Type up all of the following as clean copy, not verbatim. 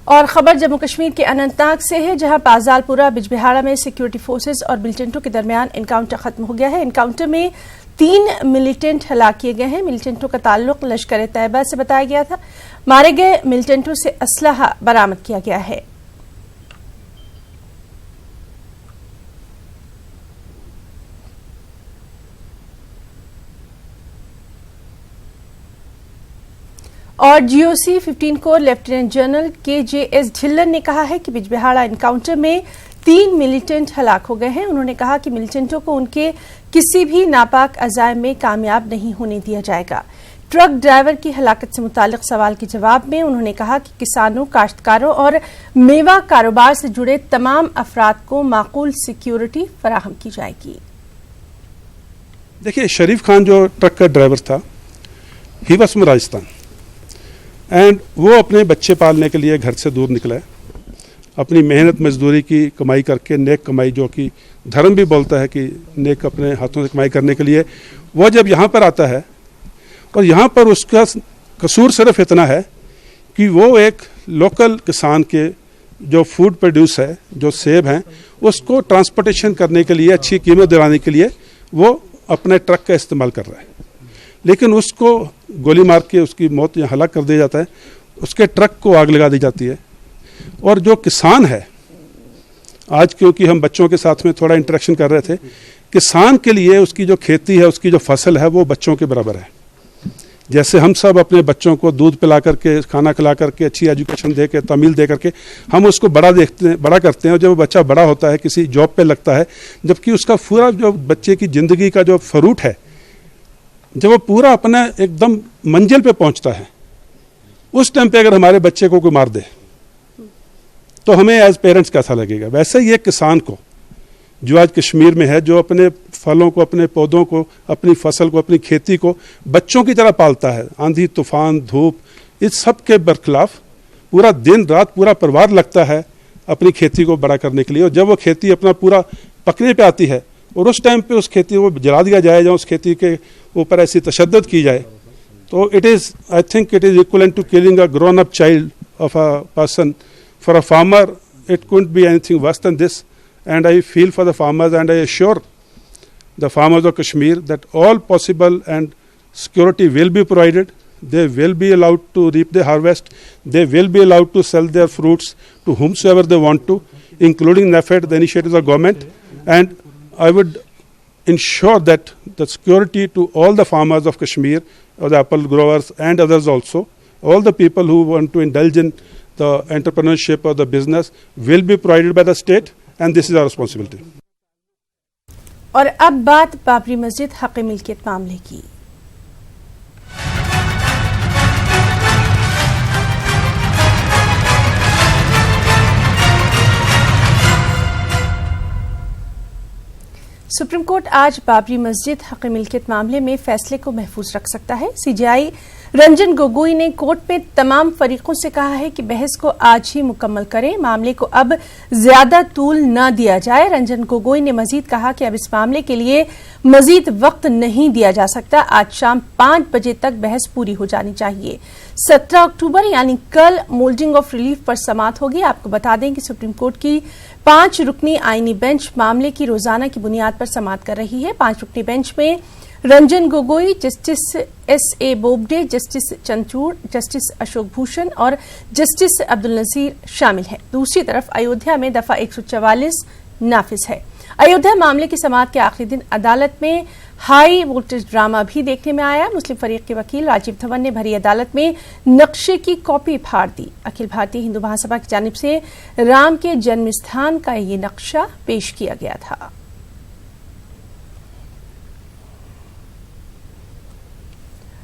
और खबर जम्मू कश्मीर के अनंतनाग से है, जहां पाजालपुरा बिजबिहाड़ा में सिक्योरिटी फोर्सेस और मिलिटेंटों के दरमियान एनकाउंटर खत्म हो गया है। एनकाउंटर में 3 मिलिटेंट हलाक किए गए हैं। मिलिटेंटों का ताल्लुक लश्कर तैयबा से बताया गया था। मारे गए मिलिटेंटों से असलहा बरामद किया गया है। और GOC 15 core lieutenant general KJS Dhillon ने कहा है कि बिजबिहाड़ा एनकाउंटर में 3 मिलिटेंट हलाक हो गए हैं। उन्होंने कहा कि मिलिटेंटों को उनके किसी भी नापाक अज़ाइम में कामयाब नहीं होने दिया जाएगा। ट्रक ड्राइवर की हलाकत से मुतालिक सवाल के जवाब में उन्होंने कहा कि किसानों, काश्तकारों और मेवा कारोबार से जुड़े तमाम अफराद को माकूल सिक्योरिटी फराहम की जाएगी। देखिए, शरीफ खान जो ट्रक का ड्राइवर था, he was from Rajasthan and वो अपने बच्चे पालने के लिए घर से दूर निकला है। अपनी मेहनत मजदूरी की कमाई करके, नेक कमाई, जो कि धर्म भी बोलता है कि नेक अपने हाथों से कमाई करने के लिए, वो जब यहाँ पर आता है और यहाँ पर उसका कसूर सिर्फ इतना है कि वो एक लोकल किसान के जो फूड प्रोड्यूस है, जो सेब हैं, उसको ट्रांसपोर्टेशन करने के लिए, अच्छी कीमत दिलाने के लिए वो अपने ट्रक का इस्तेमाल कर रहा है। लेकिन उसको गोली मार के उसकी मौत या हलाक कर दिया जाता है, उसके ट्रक को आग लगा दी जाती है। और जो किसान है, आज क्योंकि हम बच्चों के साथ में थोड़ा इंटरेक्शन कर रहे थे, किसान के लिए उसकी जो खेती है, उसकी जो फसल है, वो बच्चों के बराबर है। जैसे हम सब अपने बच्चों को दूध पिला करके, खाना खिला करके, अच्छी एजुकेशन दे के, तमील दे करके हम उसको बड़ा करते हैं, और जब बच्चा बड़ा होता है, किसी जॉब पे लगता है, जबकि उसका पूरा जो बच्चे की ज़िंदगी का जो फ्रूट है, जब वो पूरा अपना एकदम मंजिल पे पहुंचता है, उस टाइम पे अगर हमारे बच्चे को कोई मार दे तो हमें एज पेरेंट्स कैसा लगेगा। वैसे ही एक किसान को जो आज कश्मीर में है, जो अपने फलों को, अपने पौधों को, अपनी फसल को, अपनी खेती को बच्चों की तरह पालता है, आंधी तूफान धूप इस सब के बरखिलाफ पूरा दिन रात पूरा परिवार लगता है अपनी खेती को बड़ा करने के लिए। और जब वो खेती अपना पूरा पकने पे आती है और उस टाइम पे उस खेती को जला दिया जाए, या उस खेती के ऊपर ऐसी तशद्दुद की जाए, तो it is, I think it is equivalent to killing a grown up child of a person. For a farmer it couldn't be anything worse than this, and I feel for the farmers, and I assure the farmers of Kashmir that all possible and security will be provided. They will be allowed to reap their harvest. They will be allowed to sell their fruits to whomsoever they want to, including NAFED, the initiatives of government. And I would ensure that the security to all the farmers of Kashmir, or the apple growers and others also, all the people who want to indulge in the entrepreneurship or the business will be provided by the state, and this is our responsibility. और अब बात बाबरी मस्जिद हक़ मिल्कियत मामले की। Supreme court आज बाबरी मस्जिद हक़ मिल्कियत मामले में फैसले को महफूज रख सकता है। CJI रंजन गोगोई ने कोर्ट में तमाम फरीकों से कहा है कि बहस को आज ही मुकम्मल करें, मामले को अब ज्यादा तूल न दिया जाए। रंजन गोगोई ने मजीद कहा कि अब इस मामले के लिए मजीद वक्त नहीं दिया जा सकता। आज शाम 5 बजे तक बहस पूरी हो जानी चाहिए। 17 अक्टूबर यानी कल मोल्डिंग ऑफ रिलीफ पर समाअत होगी। आपको बता दें कि सुप्रीम कोर्ट की 5 रुकनी आईनी बेंच मामले की रोजाना की बुनियाद पर समाअत कर रही है। 5 रुकनी बेंच में Ranjan Gogoi, justice SA Bobde, justice Chandrachud, justice Ashok Bhushan और जस्टिस अब्दुल नजीर शामिल हैं। दूसरी तरफ अयोध्या में दफा 144 नाफिज है। अयोध्या मामले की समाअत के आखिरी दिन अदालत में हाई वोल्टेज ड्रामा भी देखने में आया। मुस्लिम फरीक के वकील राजीव धवन ने भरी अदालत में नक्शे की कॉपी फाड़ दी। अखिल भारतीय हिंदू महासभा की जानिब से राम के जन्म स्थान का ये नक्शा पेश किया गया था।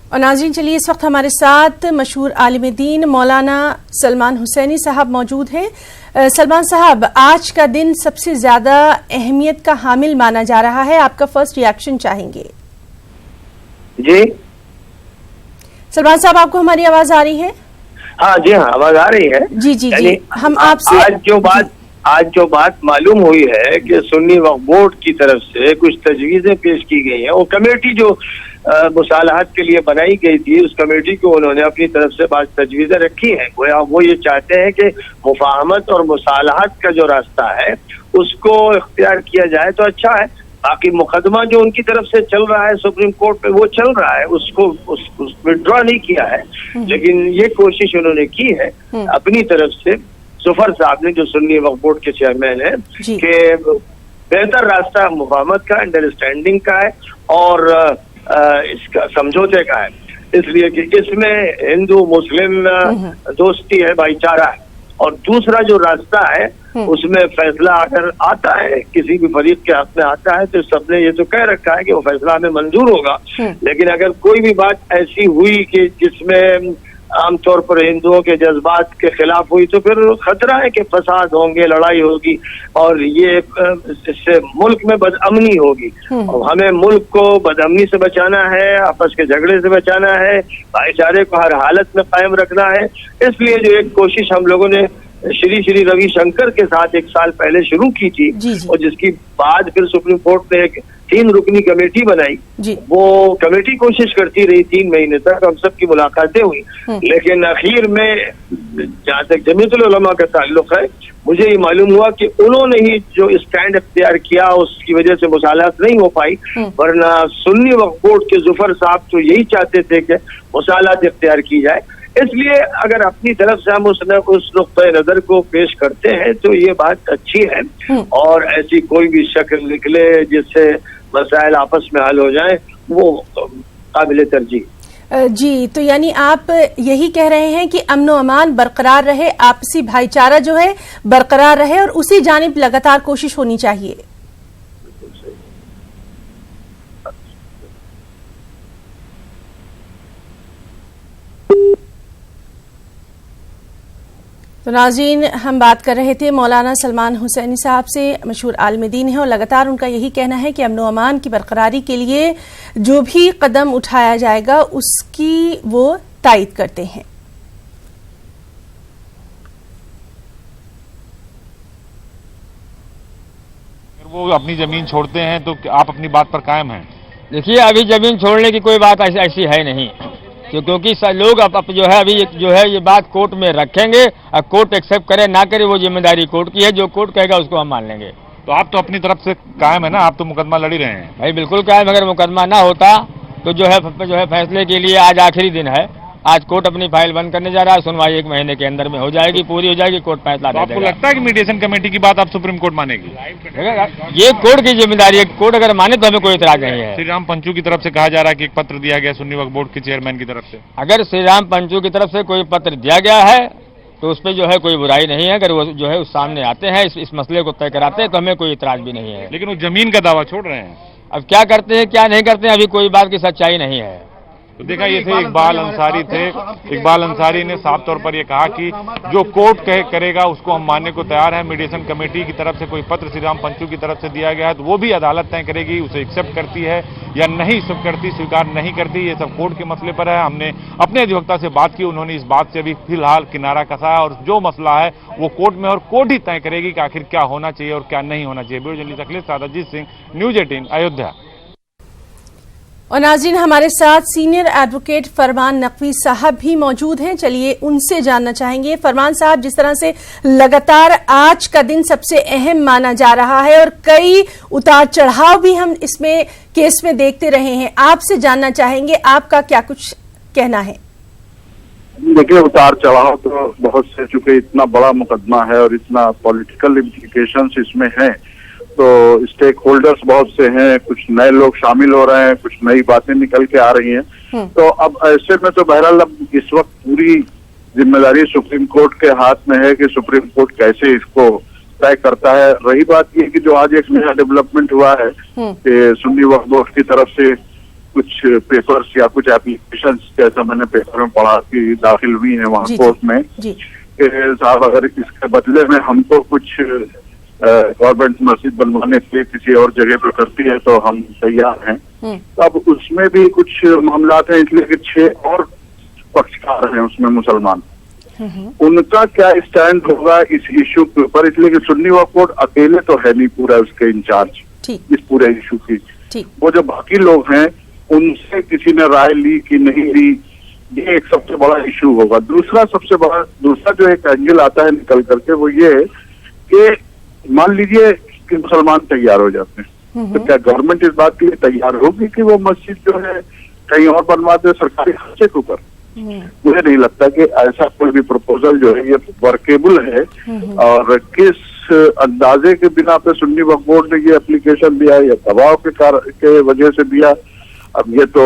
और नाज़रीन, चलिए इस वक्त हमारे साथ मशहूर आलिम दीन मौलाना सलमान हुसैनी साहब मौजूद हैं। सलमान साहब, आज का दिन सबसे ज्यादा अहमियत का हामिल माना जा रहा है, आपका फर्स्ट रिएक्शन चाहेंगे? जी सलमान साहब, आपको हमारी आवाज आ रही है? हाँ जी, हाँ आवाज आ रही है। जी जी जी, हम आपसे आज जो बात मालूम हुई है कि सुन्नी वक्फ बोर्ड की तरफ से कुछ तजवीजें पेश की गई हैं, वो कमेटी जो मुसालहत के लिए बनाई गई थी, उस कमेटी को उन्होंने अपनी तरफ से बात तजवीज़ें रखी हैं। वो ये चाहते हैं कि मुफाहमत और मुसालहत का जो रास्ता है उसको इख्तियार किया जाए तो अच्छा है। बाकी मुकदमा जो उनकी तरफ से चल रहा है सुप्रीम कोर्ट में वो चल रहा है, उसको विड्रॉ नहीं किया है, लेकिन ये कोशिश उन्होंने की है अपनी तरफ से, जुफर साहब ने जो सुन्नी वक्फ बोर्ड के चेयरमैन है, कि बेहतर रास्ता मुफाहमत का, अंडरस्टैंडिंग का है और इसका समझौते का है, इसलिए कि इसमें हिंदू मुस्लिम दोस्ती है, भाईचारा है। और दूसरा जो रास्ता है उसमें फैसला अगर आता है किसी भी फरीक के हाथ में आता है तो सबने ये तो कह रखा है कि वो फैसला हमें मंजूर होगा, लेकिन अगर कोई भी बात ऐसी हुई कि जिसमें आमतौर पर हिंदुओं के जज्बात के खिलाफ हुई तो फिर खतरा है कि फसाद होंगे, लड़ाई होगी और ये इससे मुल्क में बदअमनी होगी। और हमें मुल्क को बदअमनी से बचाना है, आपस के झगड़े से बचाना है, भाईचारे को हर हालत में कायम रखना है। इसलिए जो एक कोशिश हम लोगों ने श्री रविशंकर के साथ 1 साल पहले शुरू की थी और जिसकी बाद फिर सुप्रीम कोर्ट ने एक 3 रुकनी कमेटी बनाई, वो कमेटी कोशिश करती रही 3 महीने तक, हम सब की मुलाकातें हुई, लेकिन आखिर में जहाँ तक जमीयतुल उलमा का ताल्लुक है मुझे ये मालूम हुआ कि उन्होंने ही जो स्टैंड अख्तियार किया उसकी वजह से मुसालहत नहीं हो पाई, वरना सुन्नी वक्फ बोर्ड के जुफर साहब तो यही चाहते थे कि मुसालहत अख्तियार की जाए। इसलिए अगर अपनी तरफ से हम उस नुक्ते नजर को पेश करते हैं तो ये बात अच्छी है और ऐसी कोई भी शक्ल निकले जिससे मसाइल आपस में हल हो जाए वो काबिल तरजीह। जी, तो यानी आप यही कह रहे हैं कि अमन व अमान बरकरार रहे, आपसी भाईचारा जो है बरकरार रहे और उसी जानिब लगातार कोशिश होनी चाहिए। तो नाज़रीन, हम बात कर रहे थे मौलाना सलमान हुसैनी साहब से, मशहूर आलिम दीन है और लगातार उनका यही कहना है कि अमन व अमान की बरकरारी के लिए जो भी कदम उठाया जाएगा उसकी वो तायद करते हैं। वो अपनी जमीन छोड़ते हैं तो आप अपनी बात पर कायम हैं? देखिए, अभी जमीन छोड़ने की कोई बात ऐसी है नहीं, क्योंकि लोग अब जो है अभी जो है ये बात कोर्ट में रखेंगे और कोर्ट एक्सेप्ट करे ना करे वो जिम्मेदारी कोर्ट की है, जो कोर्ट कहेगा उसको हम मान लेंगे। तो आप तो अपनी तरफ से कायम है ना, आप तो मुकदमा लड़ ही रहे हैं। भाई बिल्कुल कायम, अगर मुकदमा ना होता तो जो है फैसले के लिए आज आखिरी दिन है, आज कोर्ट अपनी फाइल बंद करने जा रहा है, सुनवाई 1 महीने के अंदर में हो जाएगी, पूरी हो जाएगी, कोर्ट फैसला दे देगा। आपको लगता है कि मीडिएशन कमेटी की बात आप सुप्रीम कोर्ट मानेगी? ये कोर्ट की जिम्मेदारी है, कोर्ट अगर माने तो हमें कोई इतराज नहीं है। श्री राम पंचू की तरफ से कहा जा रहा है कि एक पत्र दिया गया सुन्नी वक्फ बोर्ड के चेयरमैन की तरफ से। अगर श्री राम पंचू की तरफ से कोई पत्र दिया गया है तो उस पर जो है कोई बुराई नहीं है, अगर वो जो है उस सामने आते हैं, इस मसले को तय कराते हैं तो हमें कोई इतराज भी नहीं है। लेकिन वो जमीन का दावा छोड़ रहे हैं, अब क्या करते हैं क्या नहीं करते हैं अभी कोई बात की सच्चाई नहीं है। तो देखा, ये थे इकबाल अंसारी इकबाल अंसारी ने साफ तौर पर ये कहा कि जो कोर्ट करेगा उसको हम मानने को तैयार हैं। मीडिएशन कमेटी की तरफ से कोई पत्र श्री राम पंचू की तरफ से दिया गया है तो वो भी अदालत तय करेगी, उसे एक्सेप्ट करती है या नहीं स्वीकार नहीं करती, ये सब कोर्ट के मसले पर है। हमने अपने अधिवक्ता से बात की, उन्होंने इस बात से अभी फिलहाल किनारा कसा है और जो मसला है वो कोर्ट में और कोर्ट ही तय करेगी कि आखिर क्या होना चाहिए और क्या नहीं होना चाहिए। Bureau journalist Akhilesh Sadajit Singh, news 18 Ayodhya. और नाज़रीन, हमारे साथ सीनियर एडवोकेट फरमान नकवी साहब भी मौजूद हैं, चलिए उनसे जानना चाहेंगे। फरमान साहब, जिस तरह से लगातार आज का दिन सबसे अहम माना जा रहा है और कई उतार चढ़ाव भी हम इसमें केस में देखते रहे हैं, आपसे जानना चाहेंगे आपका क्या कुछ कहना है? देखिए, उतार चढ़ाव तो बहुत से, चूंकि इतना बड़ा मुकदमा है और इतना पॉलिटिकल इम्प्लीकेशंस इसमें है तो स्टेक होल्डर्स बहुत से हैं, कुछ नए लोग शामिल हो रहे हैं, कुछ नई बातें निकल के आ रही हैं। तो अब ऐसे में तो बहरहाल अब इस वक्त पूरी जिम्मेदारी सुप्रीम कोर्ट के हाथ में है कि सुप्रीम कोर्ट कैसे इसको तय करता है। रही बात ये कि जो आज एक नया डेवलपमेंट हुआ है कि सुन्नी वक्फ बोर्ड की तरफ से कुछ पेपर्स या कुछ एप्लीकेशंस, जैसा मैंने पेपर में पढ़ा कि दाखिल हुई है वहाँ कोर्ट में कि साहब अगर इसके बदले में हमको कुछ गवर्नमेंट मस्जिद बनवाने के लिए किसी और जगह पर करती है तो हम तैयार हैं। तो अब उसमें भी कुछ मामला हैं, इसलिए कि 6 और पक्षकार हैं उसमें मुसलमान, उनका क्या स्टैंड होगा इस इशू के ऊपर, इसलिए कि सुन्नी वक्फ बोर्ड अकेले तो है नहीं पूरा उसके इंचार्ज इस पूरे इशू की। वो जो बाकी लोग हैं उनसे किसी ने राय ली कि नहीं ली, ये एक सबसे बड़ा इशू होगा। दूसरा जो एक एंगल आता है निकल करके वो ये है कि मान लीजिए कि मुसलमान तैयार हो जाते हैं, तो क्या गवर्नमेंट इस बात के लिए तैयार होगी कि वो मस्जिद जो है कहीं और बनवा दे सरकारी खर्चे के ऊपर? मुझे नहीं लगता कि ऐसा कोई भी प्रपोजल जो है ये वर्केबल है। और किस अंदाजे के बिना पे सुन्नी वक्फ बोर्ड ने ये एप्लीकेशन दिया या दबाव के वजह से दिया, अब ये तो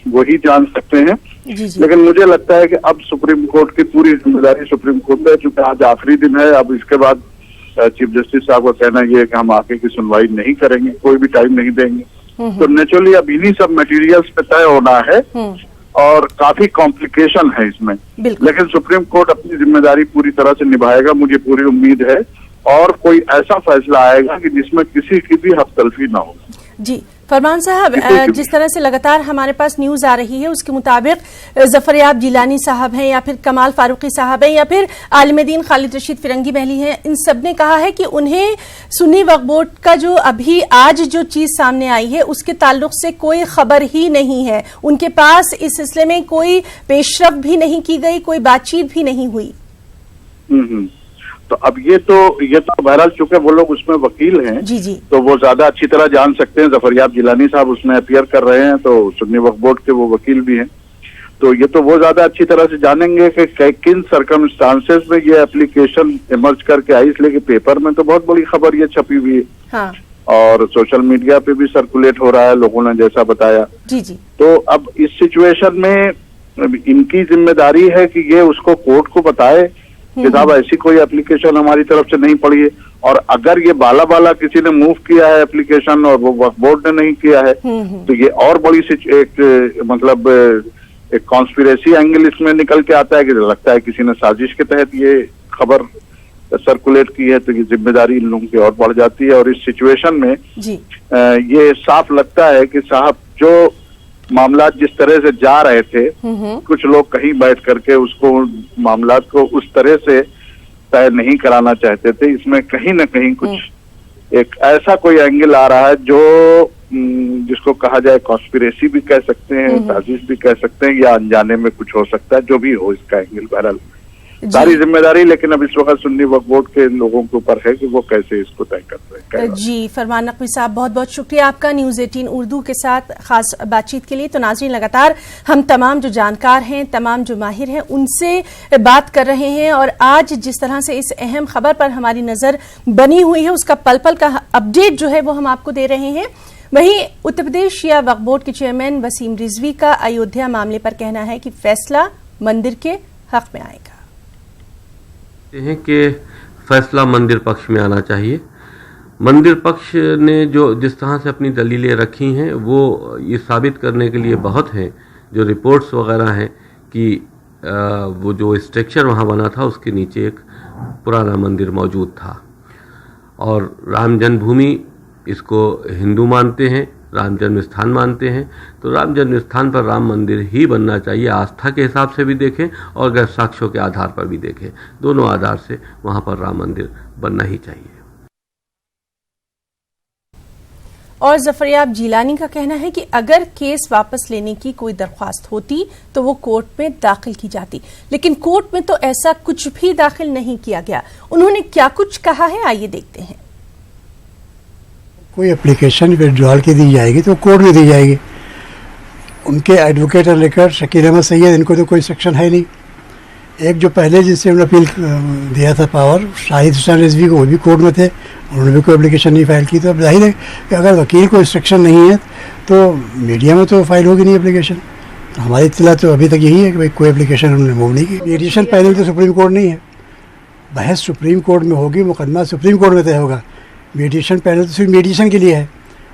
वही जान सकते हैं। लेकिन मुझे लगता है कि अब सुप्रीम कोर्ट की पूरी जिम्मेदारी सुप्रीम कोर्ट है, चूंकि आज आखिरी दिन है। अब इसके बाद चीफ जस्टिस साहब का कहना यह है कि हम आगे की सुनवाई नहीं करेंगे, कोई भी टाइम नहीं देंगे। तो नेचुरली अब इन्हीं सब मटेरियल्स पे तय होना है और काफी कॉम्प्लिकेशन है इसमें, लेकिन सुप्रीम कोर्ट अपनी जिम्मेदारी पूरी तरह से निभाएगा, मुझे पूरी उम्मीद है। और कोई ऐसा फैसला आएगा कि जिसमें किसी की भी हस्तलफी ना हो। जी फरमान साहब, जिस तरह से लगातार हमारे पास न्यूज आ रही है उसके मुताबिक जफरयाब जिलानी साहब हैं या फिर कमाल फारूकी साहब हैं या फिर आलिम दीन खालिद रशीद फिरंगी महली हैं, इन सब ने कहा है कि उन्हें सुन्नी वक्फ बोर्ड का जो अभी आज जो चीज सामने आई है उसके ताल्लुक से कोई खबर ही नहीं है। उनके पास इस सिलसिले में कोई पेशरफ भी नहीं की गई, कोई बातचीत भी नहीं हुई। तो अब ये तो बहरहाल चूंकि वो लोग उसमें वकील हैं, जी, तो वो ज्यादा अच्छी तरह जान सकते हैं। जफरयाब जिलानी साहब उसमें अपीयर कर रहे हैं, तो सुन्नी वक्फ बोर्ड के वो वकील भी हैं, तो ये तो वो ज्यादा अच्छी तरह से जानेंगे कि किन सर्कमस्टांसेस में ये एप्लीकेशन इमर्ज करके आई। इसलिए कि पेपर में तो बहुत बड़ी खबर ये छपी हुई है, हाँ। और सोशल मीडिया पे भी सर्कुलेट हो रहा है, लोगों ने जैसा बताया। जी। तो अब इस सिचुएशन में इनकी जिम्मेदारी है कि ये उसको कोर्ट को बताए कि साहब ऐसी कोई एप्लीकेशन हमारी तरफ से नहीं पड़ी है। और अगर ये बाला किसी ने मूव किया है एप्लीकेशन और वो वक्फ बोर्ड ने नहीं किया है, तो ये और बड़ी एक कॉन्स्पिरेसी एंगल इसमें निकल के आता है कि लगता है किसी ने साजिश के तहत ये खबर सर्कुलेट की है, तो ये जिम्मेदारी इन लोगों की और बढ़ जाती है। और इस सिचुएशन में ये साफ लगता है कि साहब जो मामला जिस तरह से जा रहे थे, कुछ लोग कहीं बैठ करके उसको मामला को उस तरह से तय नहीं कराना चाहते थे। इसमें कहीं ना कहीं कुछ एक ऐसा कोई एंगल आ रहा है जो जिसको कहा जाए कॉन्स्पिरेसी भी कह सकते हैं, साजिश भी कह सकते हैं, या अनजाने में कुछ हो सकता है, जो भी हो इसका एंगल। बहरहाल सारी जिम्मेदारी लेकिन अब इस वक्त सुन्नी वक्फ बोर्ड के लोगों के ऊपर है कि वो कैसे इसको तय करते हैं। जी फरमान नकवी साहब, बहुत बहुत शुक्रिया आपका न्यूज़ 18 उर्दू के साथ खास बातचीत के लिए। तो नाज़रीन, लगातार हम तमाम जो जानकार हैं, तमाम जो माहिर हैं, उनसे बात कर रहे हैं और आज जिस तरह से इस अहम खबर पर हमारी नजर बनी हुई है उसका पल पल का अपडेट जो है वो हम आपको दे रहे हैं। वहीं उत्तर प्रदेश शिया वक्फ बोर्ड के चेयरमैन वसीम रिजवी का अयोध्या मामले पर कहना है कि फैसला मंदिर के हक में आएगा, हैं कि फैसला मंदिर पक्ष में आना चाहिए। मंदिर पक्ष ने जो जिस तरह से अपनी दलीलें रखी हैं वो ये साबित करने के लिए बहुत हैं, जो रिपोर्ट्स वगैरह हैं कि वो जो स्ट्रक्चर वहाँ बना था उसके नीचे एक पुराना मंदिर मौजूद था। और राम जन्मभूमि इसको हिंदू मानते हैं, राम जन्म स्थान मानते हैं, तो राम जन्म स्थान पर राम मंदिर ही बनना चाहिए। आस्था के हिसाब से भी देखें और अगर साक्ष्यों के आधार पर भी देखें, दोनों आधार से वहां पर राम मंदिर बनना ही चाहिए। और जफरयाब जिलानी का कहना है कि अगर केस वापस लेने की कोई दरख्वास्त होती तो वो कोर्ट में दाखिल की जाती, लेकिन कोर्ट में तो ऐसा कुछ भी दाखिल नहीं किया गया। उन्होंने क्या कुछ कहा है, आइए देखते हैं। कोई एप्लीकेशन विड्रॉल की दी जाएगी तो कोर्ट में दी जाएगी। उनके एडवोकेट और लेकर शकील अहमद सैयद, इनको तो कोई सेक्शन है नहीं। एक जो पहले जिससे उन्होंने अपील दिया था पावर, शाहिद हुसैन रिजवी को, वो भी कोर्ट में थे, उन्होंने भी कोई एप्लीकेशन नहीं फाइल की। तो अब जाहिर है कि अगर वकील को इंस्ट्रक्शन नहीं है तो मीडिया में तो फाइल होगी नहीं एप्लीकेशन। तो हमारी इत्तला तो अभी तक यही है कि भाई कोई एप्लीकेशन उन्होंने मूव नहीं की। मीडिएशन पैनल तो सुप्रीम कोर्ट नहीं है, बहस सुप्रीम कोर्ट में होगी, मुकदमा सुप्रीम कोर्ट में तय होगा। मीडिएशन पैनल तो सिर्फ मीडिएशन के लिए है,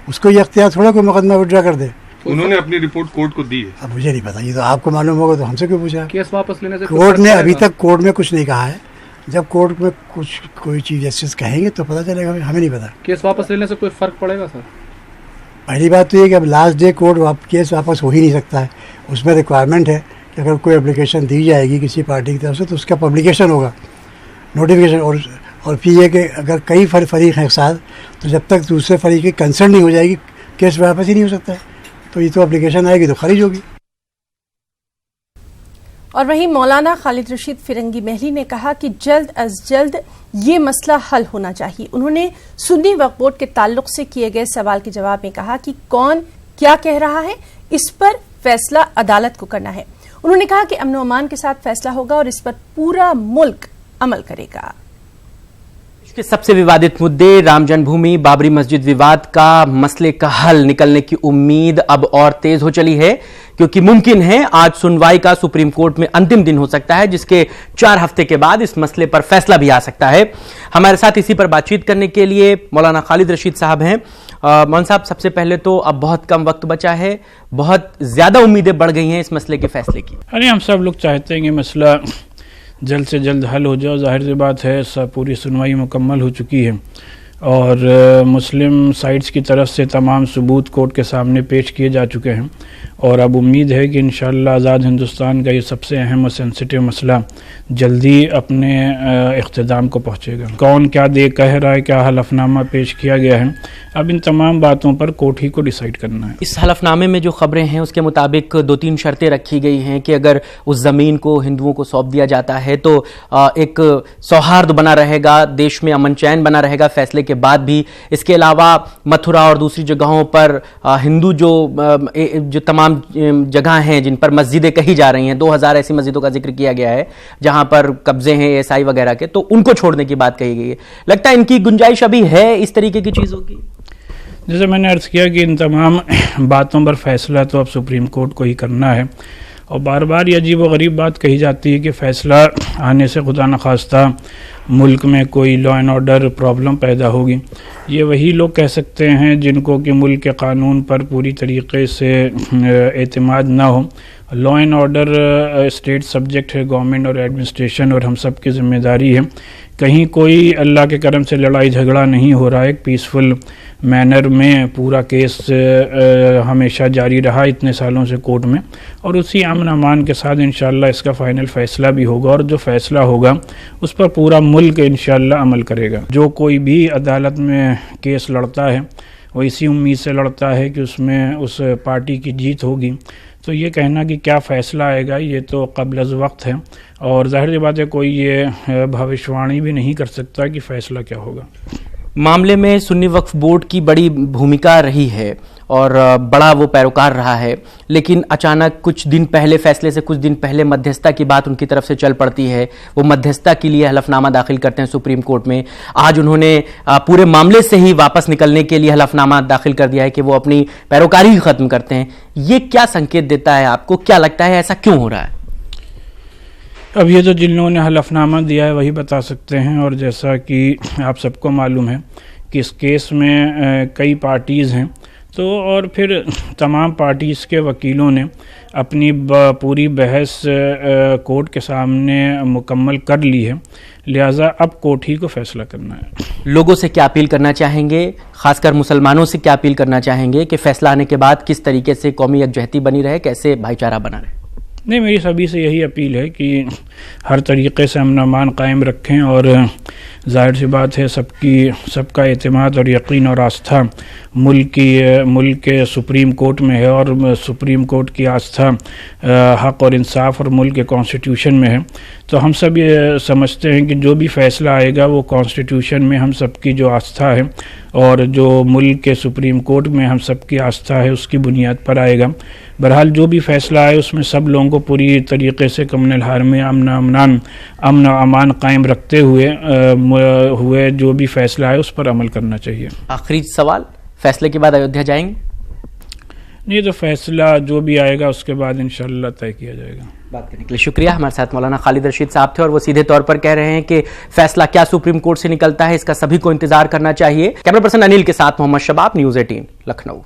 उसको ये अख्तियार थोड़ा कोई मुकदमा विड्रॉ कर दे। उन्होंने अपनी रिपोर्ट कोर्ट को दी है। अब मुझे नहीं पता, ये तो आपको मालूम होगा, तो हमसे क्यों पूछा? केस वापस लेने से कोर्ट ने अभी तक कोर्ट में कुछ नहीं कहा है। जब कोर्ट में कुछ कोई चीज जस्टिस कहेंगे तो पता चलेगा, हमें नहीं पता। केस वापस लेने से कोई फर्क पड़ेगा सर? पहली बात तो ये कि अब लास्ट डे कोर्ट केस वापस हो ही नहीं सकता है। उसमें रिक्वायरमेंट है कि अगर कोई एप्लीकेशन दी जाएगी किसी पार्टी की तरफ से तो उसका पब्लिकेशन होगा, नोटिफिकेशन। और फिर ये कि अगर कई फरीक हैं एक साथ, तो जब तक दूसरे फरीक की कंसर्न नहीं हो जाएगी केस वापस ही नहीं हो सकता है। तो ये तो एप्लीकेशन आएगी तो खारिज होगी। और वहीं मौलाना खालिद रशीद फिरंगी महली ने कहा कि जल्द अज जल्द ये मसला हल होना चाहिए। उन्होंने सुन्नी वक्फ बोर्ड के ताल्लुक से किए गए सवाल के जवाब में कहा कि कौन क्या कह रहा है, इस पर फैसला अदालत को करना है। उन्होंने कहा कि अमन अमान के साथ फैसला होगा और इस पर पूरा मुल्क अमल करेगा। के सबसे विवादित मुद्दे राम जन्मभूमि बाबरी मस्जिद विवाद का मसले का हल निकलने की उम्मीद अब और तेज हो चली है, क्योंकि मुमकिन है आज सुनवाई का सुप्रीम कोर्ट में अंतिम दिन हो सकता है, जिसके 4 हफ्ते के बाद इस मसले पर फैसला भी आ सकता है। हमारे साथ इसी पर बातचीत करने के लिए मौलाना खालिद रशीद साहब हैं। मौलाना साहब, सबसे पहले तो अब बहुत कम वक्त बचा है, बहुत ज्यादा उम्मीदें बढ़ गई हैं इस मसले के फैसले की। अरे हम सब लोग चाहते हैं कि मसला जल्द से जल्द हल हो जाए। जाहिर सी बात है सब पूरी सुनवाई मुकम्मल हो चुकी है और मुस्लिम साइड्स की तरफ से तमाम सबूत कोर्ट के सामने पेश किए जा चुके हैं और अब उम्मीद है कि इंशाअल्लाह आज़ाद हिंदुस्तान का ये सबसे अहम और सेंसिटिव मसला जल्दी अपने इख्तिताम को पहुँचेगा। कौन क्या दे कह रहा है, क्या हलफनामा पेश किया गया है, अब इन तमाम बातों पर कोर्ट ही को डिसाइड करना है। इस हलफनामे में जो खबरें हैं उसके मुताबिक 2-3 शर्तें रखी गई हैं कि अगर उस ज़मीन को हिंदुओं को सौंप दिया जाता है तो एक सौहार्द बना रहेगा, देश में अमन चैन बना रहेगा फैसले के बाद भी। इसके अलावा मथुरा और दूसरी जगहों पर हिंदू जो तमाम जगह हैं जिन पर मस्जिदें कही जा रही हैं, 2000 ऐसी मस्जिदों का जिक्र किया गया है जहां पर कब्जे हैं एएसआई वगैरह के, तो उनको छोड़ने की बात कही गई है। लगता है इनकी गुंजाइश अभी है इस तरीके की चीज़ों की? जैसे मैंने अर्ज़ किया कि इन तमाम बातों पर फैसला तो अब सुप्रीम कोर्ट को ही करना है और बार बार ये अजीब व गरीब बात कही जाती है कि फ़ैसला आने से खुदा न खास्ता मुल्क में कोई लॉ एंड ऑर्डर प्रॉब्लम पैदा होगी। ये वही लोग कह सकते हैं जिनको कि मुल्क के कानून पर पूरी तरीके से एतमाद ना हो। Law and order state subject है, गवर्नमेंट और एडमिनिस्ट्रेशन और हम सब की जिम्मेदारी है। कहीं कोई अल्लाह के करम से लड़ाई झगड़ा नहीं हो रहा है, एक पीसफुल मैनर में पूरा केस हमेशा जारी रहा इतने सालों से कोर्ट में और उसी अमन अमान के साथ इंशाअल्लाह इसका फ़ाइनल फ़ैसला भी होगा और जो फ़ैसला होगा उस पर पूरा मुल्क इंशाअल्लाह अमल करेगा। जो कोई भी अदालत में केस लड़ता है वो इसी उम्मीद से लड़ता है कि उसमें उस पार्टी की जीत होगी, तो ये कहना कि क्या फ़ैसला आएगा ये तो क़ब्ल अज़ वक्त है और ज़ाहिर सी बात है कोई ये भविष्यवाणी भी नहीं कर सकता कि फ़ैसला क्या होगा। मामले में सुन्नी वक्फ बोर्ड की बड़ी भूमिका रही है और बड़ा वो पैरोकार रहा है, लेकिन अचानक कुछ दिन पहले, फैसले से कुछ दिन पहले मध्यस्थता की बात उनकी तरफ से चल पड़ती है। वो मध्यस्थता के लिए हलफनामा दाखिल करते हैं सुप्रीम कोर्ट में। आज उन्होंने पूरे मामले से ही वापस निकलने के लिए हलफनामा दाखिल कर दिया है कि वो अपनी पैरोकारी ही ख़त्म करते हैं। ये क्या संकेत देता है आपको? क्या लगता है ऐसा क्यों हो रहा है? अब ये तो जिन लोगों ने हलफनामा दिया है वही बता सकते हैं और जैसा कि आप सबको मालूम है कि इस केस में कई पार्टीज़ हैं, तो और फिर तमाम पार्टीज़ के वकीलों ने अपनी पूरी बहस कोर्ट के सामने मुकम्मल कर ली है, लिहाजा अब कोर्ट ही को फैसला करना है। लोगों से क्या अपील करना चाहेंगे, खासकर मुसलमानों से क्या अपील करना चाहेंगे कि फैसला आने के बाद किस तरीके से कौमी यकजहती बनी रहे, कैसे भाईचारा बना रहे? नहीं, मेरी सभी से यही अपील है कि हर तरीके से अमन अमान कायम रखें और जाहिर सी बात है सबका एतमाद और यकीन और आस्था मुल्क के सुप्रीम कोर्ट में है और सुप्रीम कोर्ट की आस्था हक़ और इंसाफ और मुल्क के कॉन्स्टिट्यूशन में है। तो हम सब ये समझते हैं कि जो भी फ़ैसला आएगा वो कॉन्स्टिट्यूशन में हम सब की जो आस्था है और जो मुल्क के सुप्रीम कोर्ट में हम सब की आस्था है उसकी बुनियाद पर आएगा। बहरहाल जो भी फ़ैसला आए उसमें सब लोगों को पूरी तरीके से कमन हार में अमन अमान कायम रखते हुए जो भी फ़ैसला आए उस पर अमल करना चाहिए। आखिरी सवाल, फैसले के बाद अयोध्या जाएंगे? नहीं, तो फैसला जो भी आएगा उसके बाद इंशाअल्लाह तय किया जाएगा। बात करने के लिए शुक्रिया। हमारे साथ मौलाना खालिद रशीद साहब थे और वो सीधे तौर पर कह रहे हैं कि फैसला क्या सुप्रीम कोर्ट से निकलता है इसका सभी को इंतजार करना चाहिए। कैमरा पर्सन अनिल के साथ मोहम्मद शबाब, न्यूज़ 18 लखनऊ।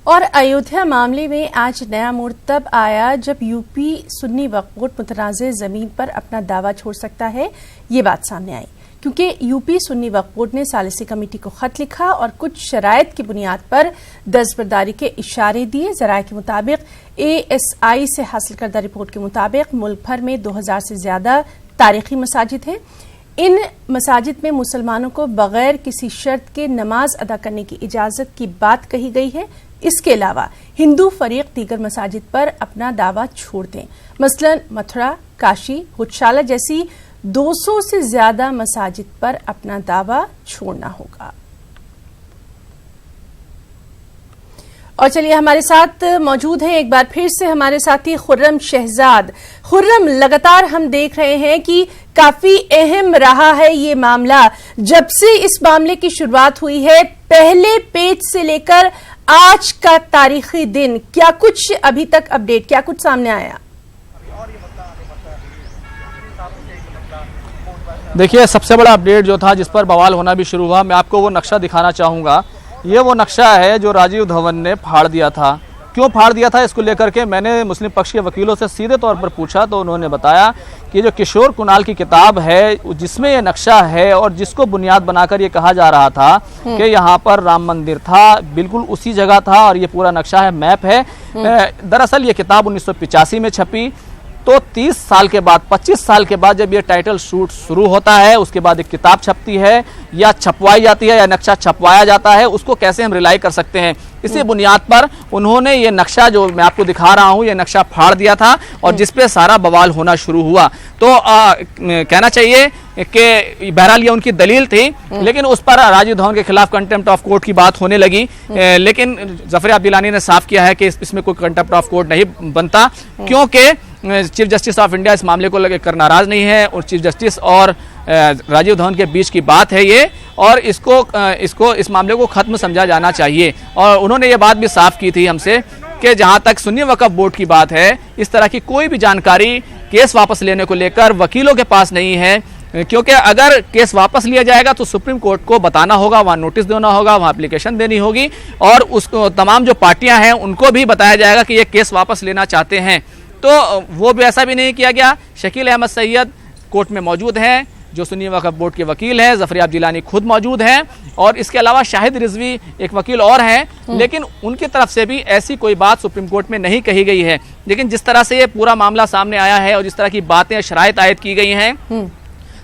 और अयोध्या मामले में आज नया मोड़ तब आया जब यूपी सुन्नी वक्फ बोर्ड मुतनाज़ ज़मीन पर अपना दावा छोड़ सकता है, ये बात सामने आई क्योंकि यूपी सुन्नी वक्फ बोर्ड ने सालिसी कमेटी को खत लिखा और कुछ शराइत की बुनियाद पर दस्तबरदारी के इशारे दिए। ज़राए के मुताबिक ASI से हासिल करदा रिपोर्ट के मुताबिक मुल्क भर में 2000 से ज्यादा तारीखी मसाजिद हैं। इन मसाजिद में मुसलमानों को बगैर किसी शर्त के नमाज अदा करने की इजाजत की बात कही गई है। इसके अलावा हिंदू फरीक दीगर मसाजिद पर अपना दावा छोड़ दें। मसलन मथुरा, काशी, हुजशाला जैसी 200 से ज्यादा मसाजिद पर अपना दावा छोड़ना होगा। और चलिए हमारे साथ मौजूद हैं एक बार फिर से हमारे साथी खुर्रम शहजाद। खुर्रम, लगातार हम देख रहे हैं कि काफी अहम रहा है ये मामला। जब से इस मामले की शुरुआत हुई है, पहले पेज से लेकर आज का तारीखी दिन, क्या कुछ अभी तक अपडेट, क्या कुछ सामने आया? देखिए, सबसे बड़ा अपडेट जो था जिस पर बवाल होना भी शुरू हुआ, मैं आपको वो नक्शा दिखाना चाहूँगा। ये वो नक्शा है जो राजीव धवन ने फाड़ दिया था। क्यों फाड़ दिया था, इसको लेकर के मैंने मुस्लिम पक्ष के वकीलों से सीधे तौर पर पूछा तो उन्होंने बताया कि जो किशोर कुणाल की किताब है जिसमें ये नक्शा है और जिसको बुनियाद बनाकर ये कहा जा रहा था कि यहाँ पर राम मंदिर था, बिल्कुल उसी जगह था और ये पूरा नक्शा है, मैप है। दरअसल ये किताब 1985 में छपी, तो 30 साल के बाद, 25 साल के बाद जब ये टाइटल शूट शुरू होता है, उसके बाद एक किताब छपती है या छपवाई जाती है या नक्शा छपवाया जाता है, उसको कैसे हम रिलाई कर सकते हैं। इसी बुनियाद पर उन्होंने ये नक्शा जो मैं आपको दिखा रहा हूँ, ये नक्शा फाड़ दिया था और जिसपे सारा बवाल होना शुरू हुआ। तो कहना चाहिए कि बहरहाल ये उनकी दलील थी, लेकिन उस पर राजीव धवन के खिलाफ कंटेम्प्ट ऑफ कोर्ट की बात होने लगी। लेकिन जफर याब जिलानी ने साफ किया है कि इसमें कोई कंटेम्प्ट ऑफ कोर्ट नहीं बनता, क्योंकि चीफ जस्टिस ऑफ इंडिया इस मामले को लेकर नाराज नहीं है और चीफ जस्टिस और राजीव धवन के बीच की बात है ये, और इसको इस मामले को खत्म समझा जाना चाहिए। और उन्होंने ये बात भी साफ की थी हमसे कि जहां तक सुन्नी वक्फ बोर्ड की बात है, इस तरह की कोई भी जानकारी केस वापस लेने को लेकर वकीलों के पास नहीं है, क्योंकि अगर केस वापस लिया जाएगा तो सुप्रीम कोर्ट को बताना होगा, वहां नोटिस देना होगा, वहां एप्लीकेशन देनी होगी और उसको तमाम जो पार्टियां हैं उनको भी बताया जाएगा कि ये केस वापस लेना चाहते हैं। तो वो भी ऐसा भी नहीं किया गया। शकील अहमद सैयद कोर्ट में मौजूद हैं, जो सुन्नी वक्फ बोर्ड के वकील हैं, जफर याब जिलानी खुद मौजूद हैं और इसके अलावा शाहिद रिजवी एक वकील और हैं, लेकिन उनकी तरफ से भी ऐसी कोई बात सुप्रीम कोर्ट में नहीं कही गई है। लेकिन जिस तरह से ये पूरा मामला सामने आया है और जिस तरह की बातें शराइत आयद की गई हैं,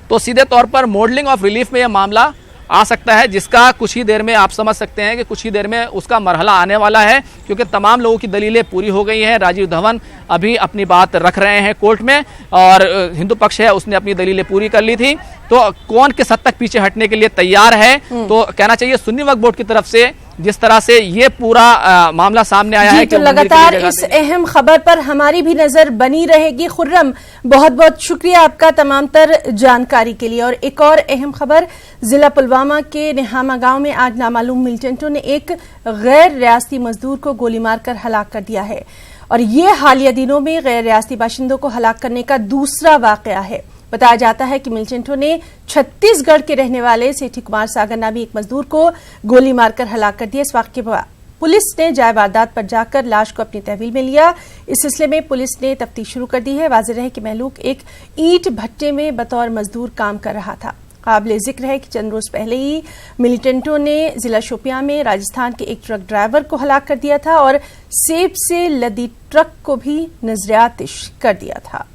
तो सीधे तौर पर मॉडलिंग ऑफ रिलीफ में यह मामला आ सकता है, जिसका कुछ ही देर में आप समझ सकते हैं कि कुछ ही देर में उसका मरहला आने वाला है, क्योंकि तमाम लोगों की दलीलें पूरी हो गई हैं। राजीव धवन अभी अपनी बात रख रहे हैं कोर्ट में और हिंदू पक्ष है उसने अपनी दलीलें पूरी कर ली थी। तो कौन किस हद तक पीछे हटने के लिए तैयार है, तो कहना चाहिए सुन्नी वक्फ बोर्ड की तरफ से जिस तरह से ये पूरा मामला सामने आया है। तो लगातार इस अहम खबर पर हमारी भी नजर बनी रहेगी। खुर्रम, बहुत बहुत शुक्रिया आपका तमाम तर जानकारी के लिए। और एक और अहम खबर, जिला पुलवामा के निहामा गांव में आज नामालूम मिलिटेंटों ने एक गैर रियासती मजदूर को गोली मारकर हलाक कर दिया है और ये हालिया दिनों में गैर रियासती बाशिंदों को हलाक करने का दूसरा वाकया है। बताया जाता है कि मिलिटेंटों ने छत्तीसगढ़ के रहने वाले सेठी कुमार सागर नामी एक मजदूर को गोली मारकर हलाक कर दिया। इस वाकये पर पुलिस ने जाए वारदात पर जाकर लाश को अपनी तहवील में लिया। इस सिलसिले में पुलिस ने तफ्तीश शुरू कर दी है। वाज़ेह है कि महलूक एक ईंट भट्टे में बतौर मजदूर काम कर रहा था। काबिल जिक्र है कि चंद रोज पहले ही मिलिटेंटों ने जिला शोपियां में राजस्थान के एक ट्रक ड्राइवर को हलाक कर दिया था और सेब से लदी ट्रक को भी नजरियातिश कर दिया था।